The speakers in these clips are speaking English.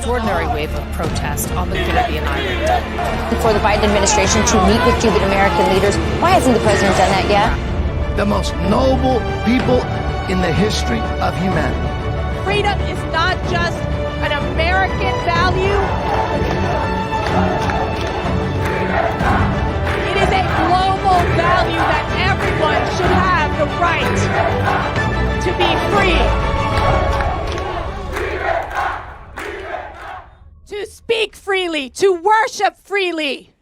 extraordinary wave of protest on the Caribbean island. For the Biden administration to meet with Cuban American leaders, why hasn't the president done that yet? The most noble people in the history of humanity. Freedom is not just an American value. It is a global value that everyone should have the right to be free. To speak freely, to worship freely.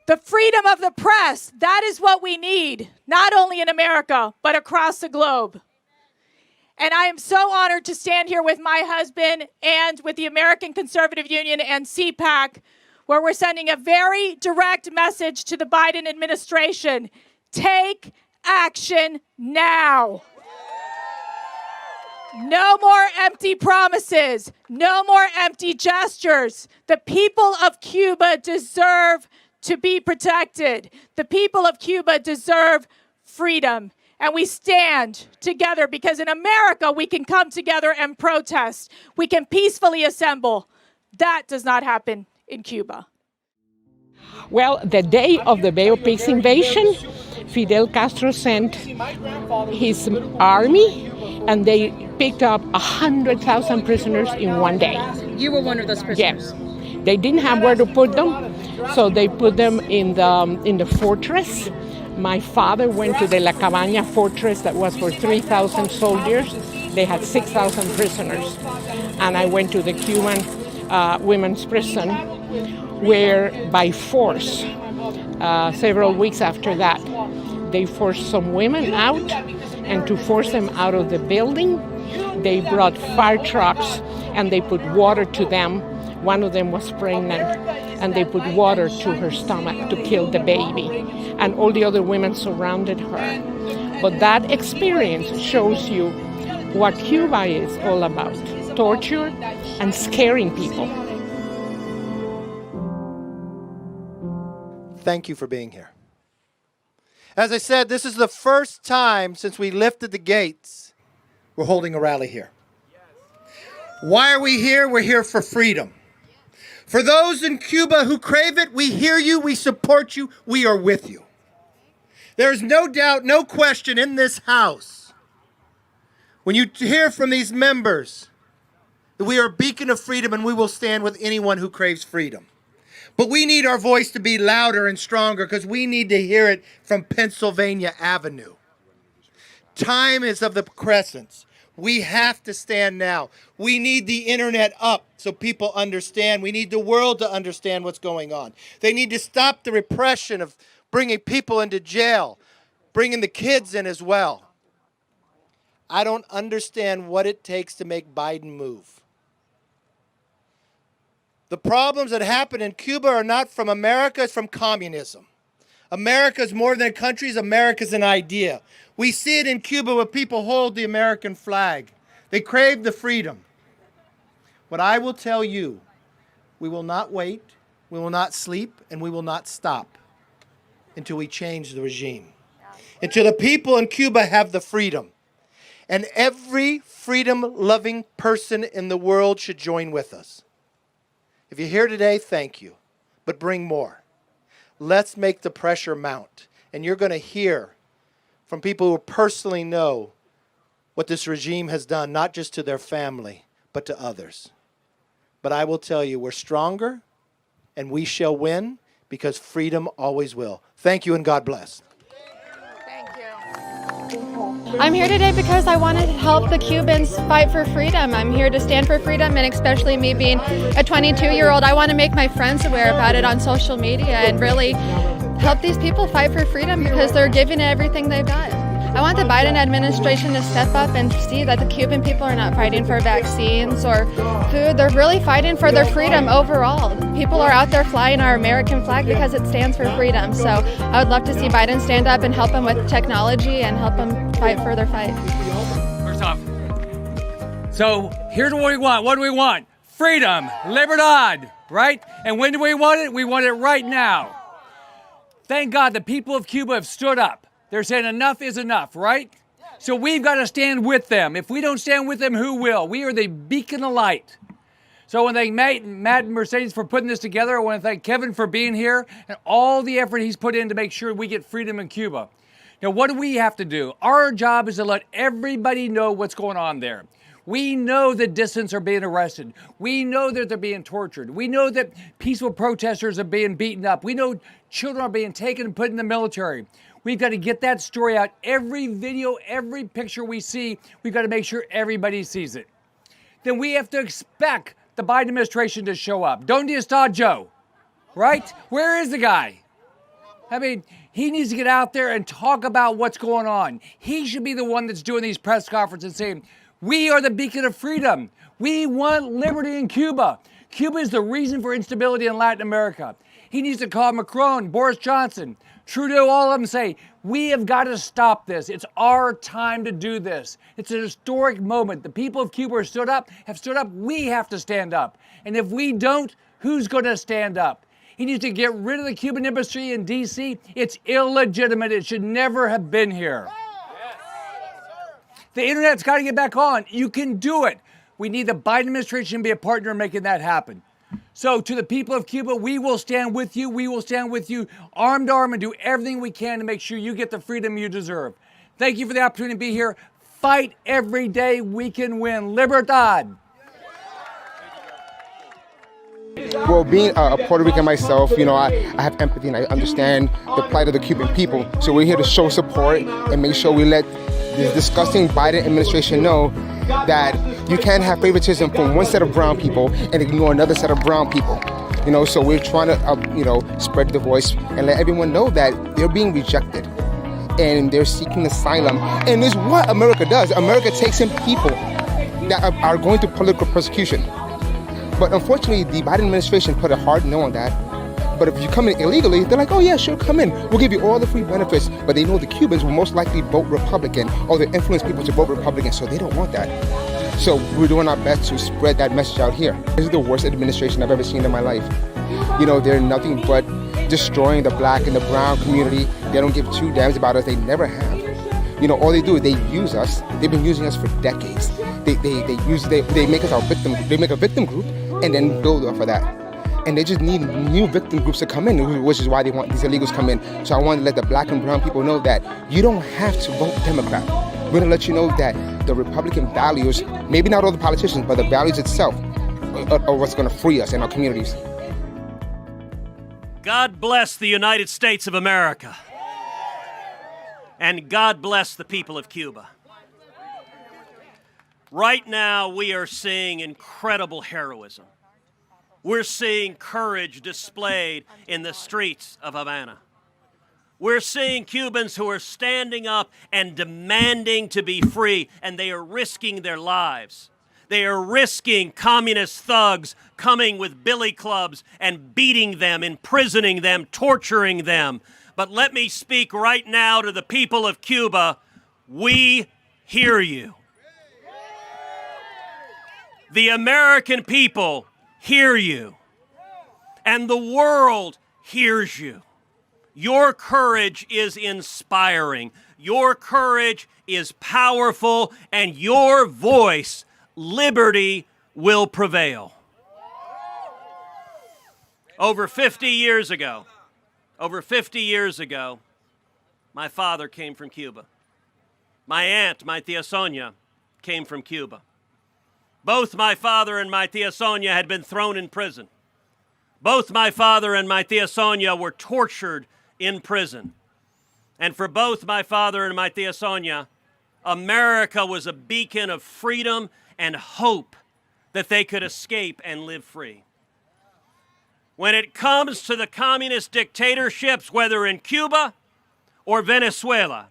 The freedom of the press, that is what we need, not only in America, but across the globe. And I am so honored to stand here with my husband and with the American Conservative Union and CPAC, where we're sending a very direct message to the Biden administration. Take action now. No more empty promises. No more empty gestures. The people of Cuba deserve to be protected. The people of Cuba deserve freedom. And we stand together because in America we can come together and protest. We can peacefully assemble. That does not happen in Cuba. Well, the day of the Bay of Pigs invasion, Fidel Castro sent his army and they picked up 100,000 prisoners in one day. You were one of those prisoners? Yes. They didn't have where to put them, so they put them in the fortress. My father went to the La Cabaña fortress that was for 3,000 soldiers. They had 6,000 prisoners. And I went to the Cuban women's prison where by force, several weeks after that, they forced some women out, and to force them out of the building, they brought fire trucks and they put water to them. One of them was pregnant, and they put water to her stomach to kill the baby. And all the other women surrounded her. But that experience shows you what Cuba is all about, torture and scaring people. Thank you for being here. As I said, this is the first time since we lifted the gates we're holding a rally here. Why are we here? We're here for freedom. For those in Cuba who crave it, we hear you, we support you, we are with you. There's no doubt, no question in this house, when you hear from these members, that we are a beacon of freedom and we will stand with anyone who craves freedom. But we need our voice to be louder and stronger because we need to hear it from Pennsylvania Avenue. Time is of the essence. We have to stand now. We need the internet up so people understand. We need the world to understand what's going on. They need to stop the repression of bringing people into jail, bringing the kids in as well. I don't understand what it takes to make Biden move. The problems that happen in Cuba are not from America, it's from communism. America is more than countries, America is an idea. We see it in Cuba where people hold the American flag. They crave the freedom. What I will tell you, we will not wait, we will not sleep, and we will not stop until we change the regime. Until the people in Cuba have the freedom. And every freedom-loving person in the world should join with us. If you're here today, thank you, but bring more. Let's make the pressure mount. And you're going to hear from people who personally know what this regime has done, not just to their family, but to others. But I will tell you, we're stronger, and we shall win, because freedom always will. Thank you, and God bless. I'm here today because I want to help the Cubans fight for freedom. I'm here to stand for freedom, and especially me being a 22-year-old, I want to make my friends aware about it on social media and really help these people fight for freedom because they're giving it everything they've got. I want the Biden administration to step up and see that the Cuban people are not fighting for vaccines or food. They're really fighting for their freedom overall. People are out there flying our American flag because it stands for freedom. So I would love to see Biden stand up and help them with technology and help them fight for their fight. First off, so here's what we want. What do we want? Freedom, libertad, right? And when do we want it? We want it right now. Thank God the people of Cuba have stood up. They're saying enough is enough, right? So we've got to stand with them. If we don't stand with them, who will? We are the beacon of light. So I want to thank Matt and Mercedes for putting this together. I want to thank Kevin for being here and all the effort he's put in to make sure we get freedom in Cuba. Now, what do we have to do? Our job is to let everybody know what's going on there. We know that dissidents are being arrested. We know that they're being tortured. We know that peaceful protesters are being beaten up. We know children are being taken and put in the military. We've got to get that story out. Every video, every picture we see, we've got to make sure everybody sees it. Then we have to expect the Biden administration to show up. Donde está Joe? Right? Where is the guy? I mean, he needs to get out there and talk about what's going on. He should be the one that's doing these press conferences saying, we are the beacon of freedom. We want liberty in Cuba. Cuba is the reason for instability in Latin America. He needs to call Macron, Boris Johnson, Trudeau, all of them say, we have got to stop this. It's our time to do this. It's an historic moment. The people of Cuba have stood up. We have to stand up. And if we don't, who's going to stand up? He needs to get rid of the Cuban embassy in D.C. It's illegitimate. It should never have been here. The internet's got to get back on. You can do it. We need the Biden administration to be a partner in making that happen. So to the people of Cuba, we will stand with you. We will stand with you arm to arm and do everything we can to make sure you get the freedom you deserve. Thank you for the opportunity to be here. Fight every day. We can win. Libertad. Well, being a Puerto Rican myself, you know, I have empathy and I understand the plight of the Cuban people. So we're here to show support and make sure we let this disgusting Biden administration know that you can't have favoritism from one set of brown people and ignore another set of brown people. You know, so we're trying to, spread the voice and let everyone know that they're being rejected and they're seeking asylum. And this is what America does. America takes in people that are going through political persecution. But unfortunately, the Biden administration put a hard no on that. But if you come in illegally, they're like, oh yeah, sure, come in. We'll give you all the free benefits. But they know the Cubans will most likely vote Republican or they influence people to vote Republican, so they don't want that. So we're doing our best to spread that message out here. This is the worst administration I've ever seen in my life. You know, they're nothing but destroying the black and the brown community. They don't give two damns about us. They never have. You know, all they do is they use us. They've been using us for decades. They make us our victim. They make a victim group and then build off of that. And they just need new victim groups to come in, which is why they want these illegals come in. So I want to let the black and brown people know that you don't have to vote Democrat. We're going to let you know that the Republican values, maybe not all the politicians, but the values itself are what's going to free us in our communities. God bless the United States of America. And God bless the people of Cuba. Right now, we are seeing incredible heroism. We're seeing courage displayed in the streets of Havana. We're seeing Cubans who are standing up and demanding to be free, and they are risking their lives. They are risking communist thugs coming with billy clubs and beating them, imprisoning them, torturing them. But let me speak right now to the people of Cuba. We hear you. The American people hear you, and the world hears you. Your courage is inspiring. Your courage is powerful, and your voice, liberty, will prevail. Over 50 years ago, my father came from Cuba. My aunt, my tia Sonia, came from Cuba. Both my father and my tia Sonia had been thrown in prison. Both my father and my tia Sonia were tortured in prison. And for both my father and my tia Sonia, America was a beacon of freedom and hope that they could escape and live free. When it comes to the communist dictatorships, whether in Cuba or Venezuela,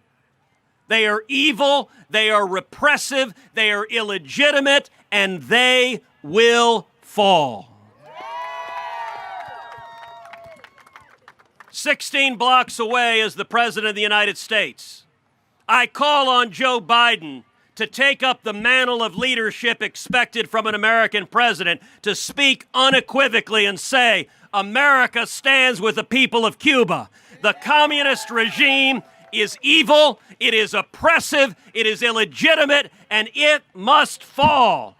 they are evil, they are repressive, they are illegitimate, and they will fall. 16 blocks away is the President of the United States. I call on Joe Biden to take up the mantle of leadership expected from an American president, to speak unequivocally and say, America stands with the people of Cuba. The communist regime is evil, it is oppressive, it is illegitimate, and it must fall.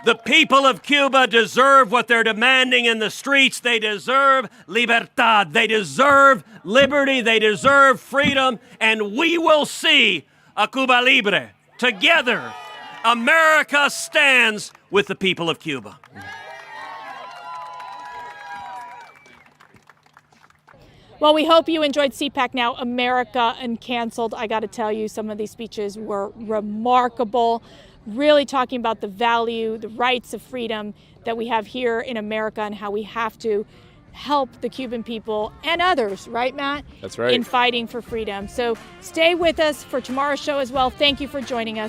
The people of Cuba deserve what they're demanding in the streets. They deserve libertad. They deserve liberty. They deserve freedom. And we will see a Cuba Libre. Together, America stands with the people of Cuba. Well, we hope you enjoyed CPAC Now, America Uncanceled. I got to tell you, some of these speeches were remarkable, really talking about the value, the rights of freedom that we have here in America and how we have to help the Cuban people and others, right, Matt? That's right. In fighting for freedom. So stay with us for tomorrow's show as well. Thank you for joining us.